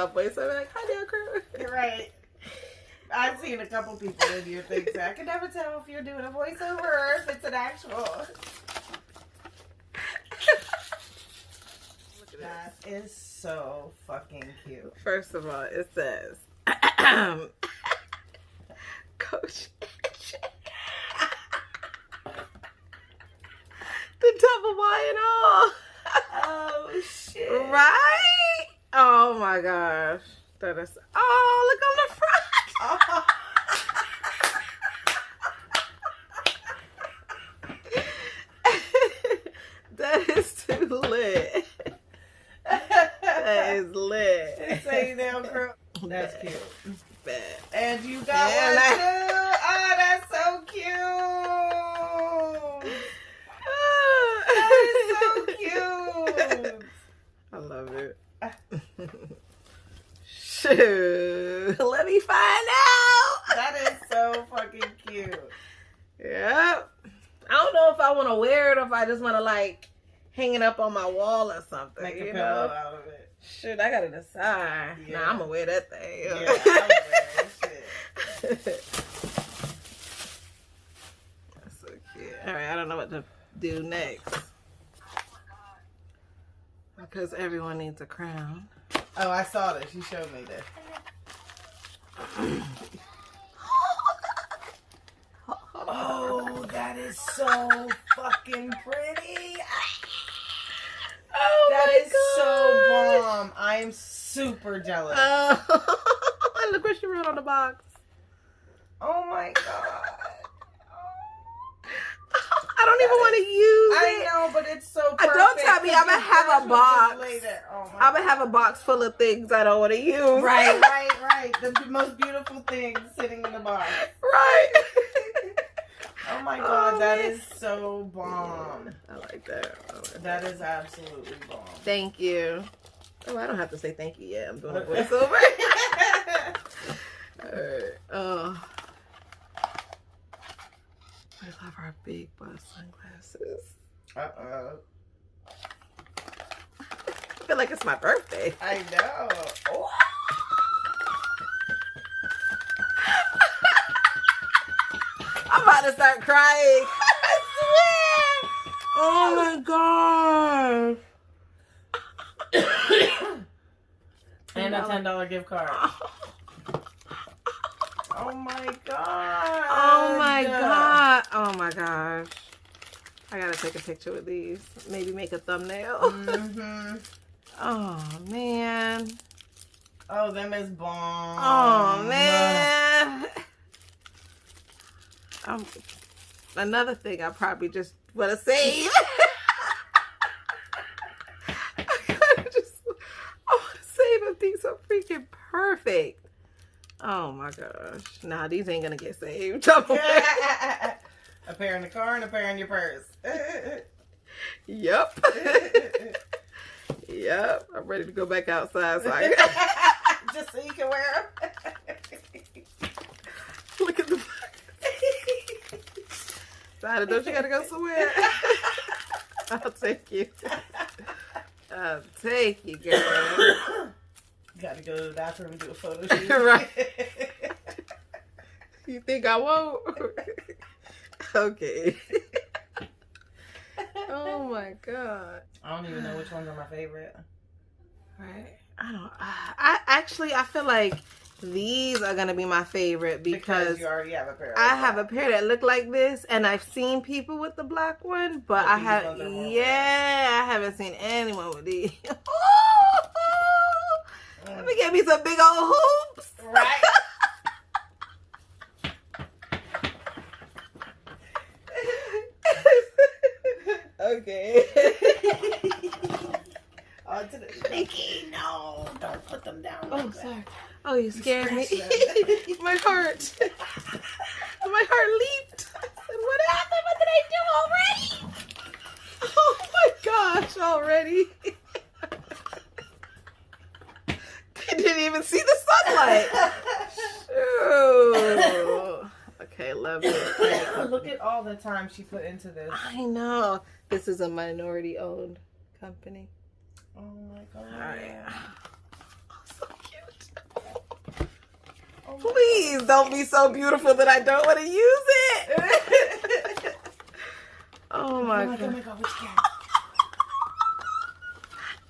my voice. I'm like, hi, nail crew. You're right. I've seen a couple people in your things. I can never tell if you're doing a voiceover or if it's an actual. That is so fucking cute. First of all, it says, Coach. The double Y and all. Oh shit! Right? Oh my gosh, that is. Oh, look on the front. Oh. That is too lit. That is lit. It's a nail crew. That's cute. Bad. And you got one too. Oh, that's so cute. That is so cute. I love it. Shoot. Let me find out. That is so fucking cute. Yep. I don't know if I want to wear it or if I just want to like hang it up on my wall or something. Make a you pillow know? out of it. Shit, I gotta decide. Yeah. Nah, I'm gonna wear that thing. Yeah, I would wear that shit. That's so cute. Alright, I don't know what to do next. Because everyone needs a crown. Oh, I saw this. You showed me this. Oh, that is so fucking pretty. Oh, that my is so bomb. I am super jealous. Look what she wrote on the box. Oh my god. I don't even want to use it. I know, but it's so perfect. Don't tell me I'm going to have a box. Oh I'm going to have a box full of things I don't want to use. Right. The most beautiful things sitting in the box. Right. Oh my god, that is so bomb. I like that. That is absolutely bomb. Thank you. Oh, I don't have to say thank you yet. I'm doing a voiceover. Alright. Oh. I love our big bust sunglasses. Uh-oh. I feel like it's my birthday. I know. Oh. I'm about to start crying. I swear. Oh my god. And a $10 gift card. Oh my god. Oh my god. Oh my gosh. I gotta take a picture with these. Maybe make a thumbnail. Mm-hmm. Oh man. Oh, them is bomb. Oh man. Another thing I probably just want to save. I want to save if these are freaking perfect. Oh my gosh. Nah, these ain't gonna get saved. A pair in the car and a pair in your purse. Yep. Yep. I'm ready to go back outside. So just so you can wear them. Look at the Sada, don't you gotta go somewhere? I'll take you. I'll take you, girl. Gotta go to the bathroom and do a photo shoot. Right. You think I won't? Okay. Oh my god. I don't even know which ones are my favorite. Right. I feel like these are gonna be my favorite because you already have a pair. I have a pair that look like this, and I've seen people with the black one, but I haven't seen anyone with these. Let me get me some big old hoops. Right. Okay. On to the Nikki, no, don't put them down. Oh, like sorry. that. Oh, you scared me. My heart. My heart leaped. I said, what happened? What did I do already? Oh my gosh, already. I didn't even see the sunlight. Ooh. Okay, love it. Look at all the time she put into this. I know. This is a minority owned company. Oh my god. All right. Oh, so cute. Please don't be so beautiful that I don't want to use it. Oh my god. Oh my god, which cat?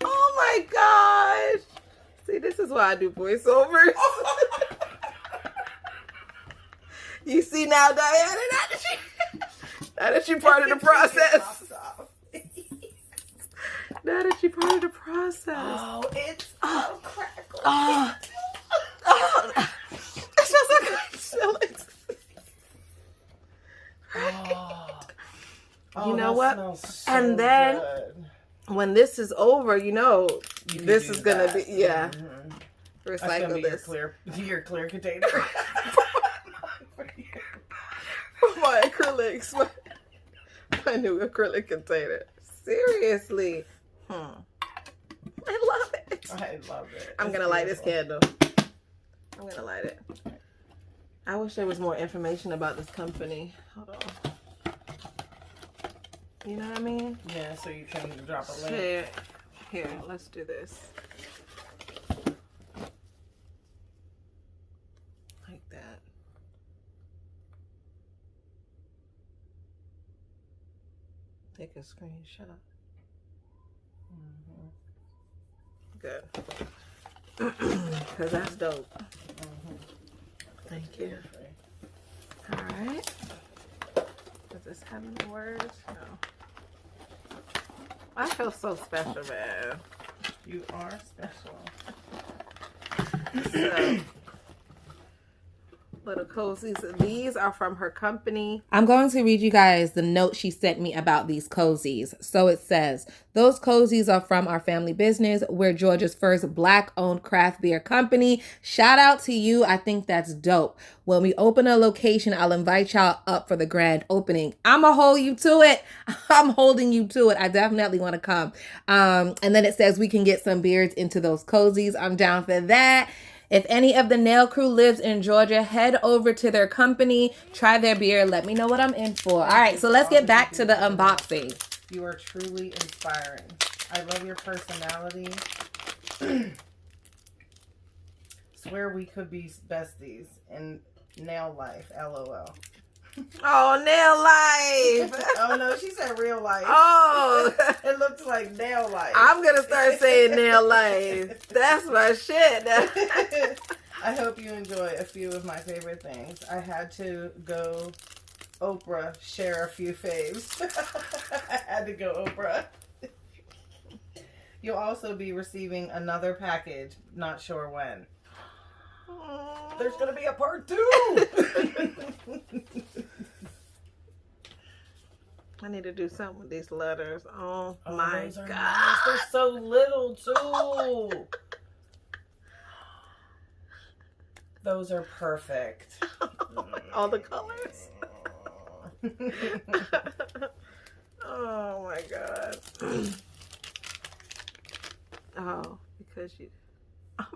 Oh my gosh. See, this is why I do voiceovers. You see now, Diana, now that you're part of the process. Now that you're part of the process. Oh, it's so crackle. Oh. Oh. It smells so good. You know what? So and then good. When this is over, you know, this is going to be, yeah. Mm-hmm. Recycle this. Your clear container. For my acrylics. My new acrylic container. Seriously. I love it. I love it. I'm going to light this candle. I'm going to light it. I wish there was more information about this company. Hold on. You know what I mean? Yeah, so you can drop a link. Here, let's do this. Like that. Take a screenshot. Good. Because that's dope. Thank you. All right. Does this have any words? No. I feel so special, man. You are special. So, little cozies. These are from her company. I'm going to read you guys the note she sent me about these cozies. So it says, those cozies are from our family business. We're Georgia's first Black-owned craft beer company. Shout out to you. I think that's dope. When we open a location, I'll invite y'all up for the grand opening. I'ma hold you to it. I'm holding you to it. I definitely want to come. And then it says we can get some beers into those cozies. I'm down for that. If any of the nail crew lives in Georgia, head over to their company, try their beer. Let me know what I'm in for. All right, so let's get back to the unboxing. You are truly inspiring. I love your personality. Swear we could be besties in nail life. LOL. Oh, nail life. Oh no, she said real life. Oh. It looks like nail life. I'm going to start saying nail life. That's my shit. I hope you enjoy a few of my favorite things. I had to go Oprah, share a few faves. I had to go Oprah. You'll also be receiving another package. Not sure when. There's going to be a part 2. I need to do something with these letters. Oh my those are God. nice. They're so little too. Those are perfect. All the colors. Oh my God. Oh,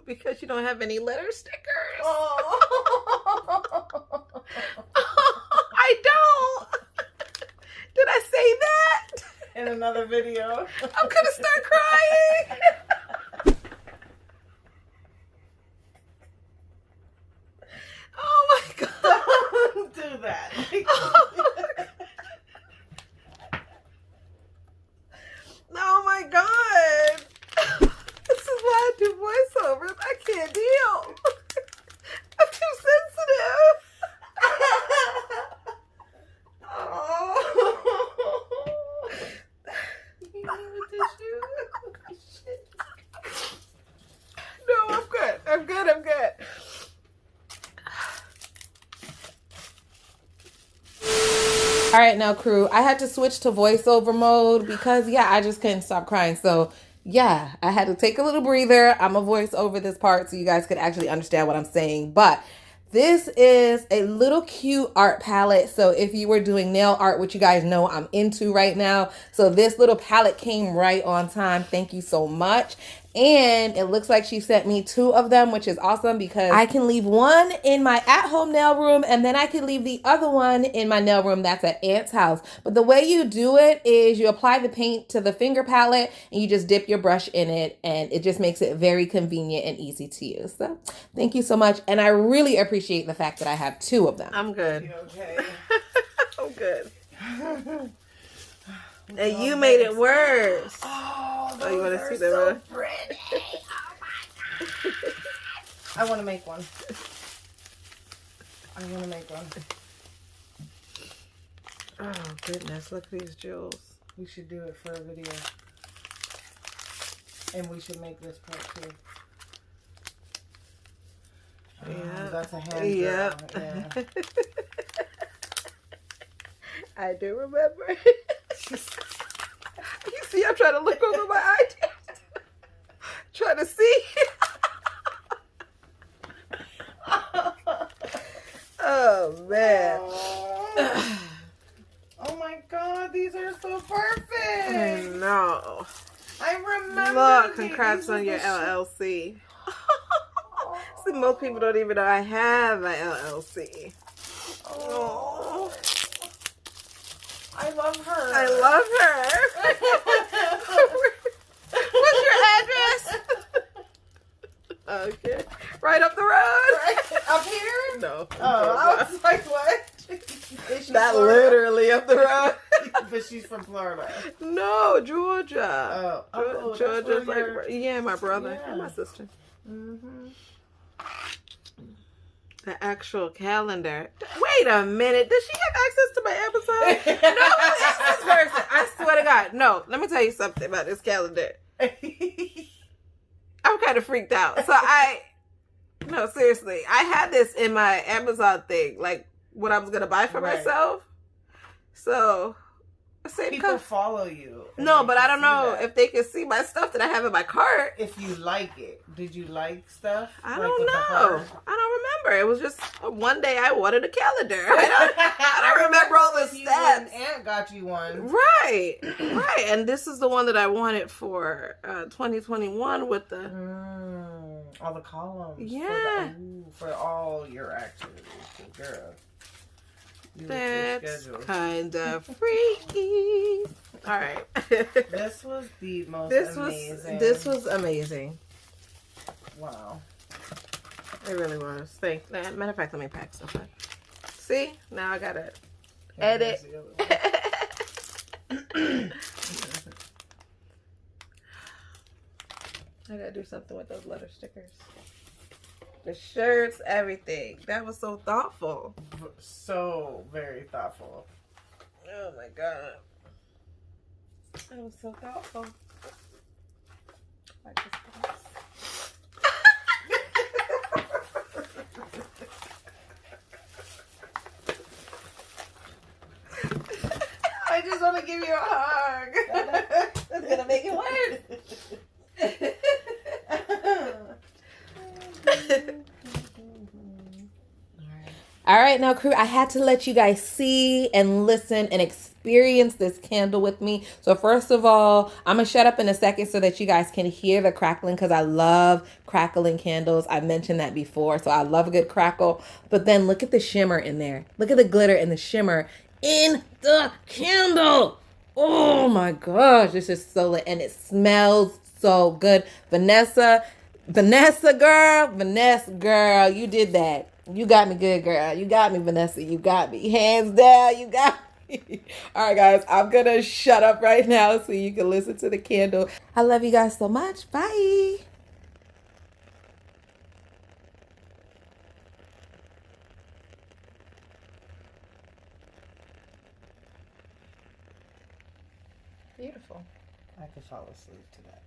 because you don't have any letter stickers. Oh. I don't. Did I say that? In another video. I'm gonna start crying. Oh my God. Don't do that. Oh my God. This is why I do voiceovers. I can't deal. I'm too sensitive. Oh. You need a tissue? Shit. No, I'm good. I'm good. I'm good. All right, now crew, I had to switch to voiceover mode because, yeah, I just couldn't stop crying. So, yeah, I had to take a little breather. I'm going to voice over this part so you guys could actually understand what I'm saying. But this is a little cute art palette. So if you were doing nail art, which you guys know I'm into right now. So this little palette came right on time. Thank you so much. And it looks like she sent me 2 of them, which is awesome because I can leave one in my at-home nail room and then I can leave the other one in my nail room that's at Aunt's house. But the way you do it is you apply the paint to the finger palette and you just dip your brush in it, and it just makes it very convenient and easy to use. So thank you so much. And I really appreciate the fact that I have 2 of them. I'm good. You okay? I'm good. And you made it worse. Oh, you want to see so pretty. Oh my god. I want to make one. I want to make one. Oh goodness, look at these jewels. We should do it for a video. And we should make this part too. Yeah. That's a hand Yeah. I do remember. You see, I'm trying to look over my eye. Trying to see. Oh, man. Oh, my God. These are so perfect. I know. I remember. Look, congrats on your LLC. See, most people don't even know I have my LLC. Oh. I love her. I love her. What's your address? Okay. Right up the road. Right up here? No. Oh, I was like, what? Not literally up the road. But she's from Florida. No, Georgia. Oh, Georgia's like, yeah, my brother and my sister. Mm-hmm. The actual calendar. Wait a minute. Does she have access to my Amazon? No, who is this person? I swear to God. No, let me tell you something about this calendar. I'm kind of freaked out. So no, seriously. I had this in my Amazon thing, like what I was going to buy for myself. So, people follow you. No, but I don't know if they can see my stuff that I have in my cart. If you like it. Did you like stuff? I don't know. I don't remember. It was just one day I wanted a calendar. I don't remember all the steps. Aunt got you one. Right. Right. And this is the one that I wanted for 2021 with the... all the columns. Yeah. For all your activities. Girl. That's kind of freaky. All right. This was the most amazing. This was amazing. Wow. It really was. Matter of fact, let me pack stuff up. See? Now I gotta edit. I gotta do something with those letter stickers. The shirts, everything. That was so thoughtful. So very thoughtful. Oh my God. That was so thoughtful. Like this box. I just want to give you a hug. That's gonna make it worse. All right, now crew, I had to let you guys see and listen and experience this candle with me. So first of all, I'm gonna shut up in a second so that you guys can hear the crackling, because I love crackling candles. I've mentioned that before, so I love a good crackle. But then look at the shimmer in there. Look at the glitter and the shimmer in the candle. Oh my gosh, this is so lit, and it smells so good. Vanessa girl, you did that. You got me good, girl. You got me, Vanessa. You got me. Hands down, you got me. All right, guys, I'm going to shut up right now so you can listen to the candle. I love you guys so much. Bye. Beautiful. I could fall asleep to that.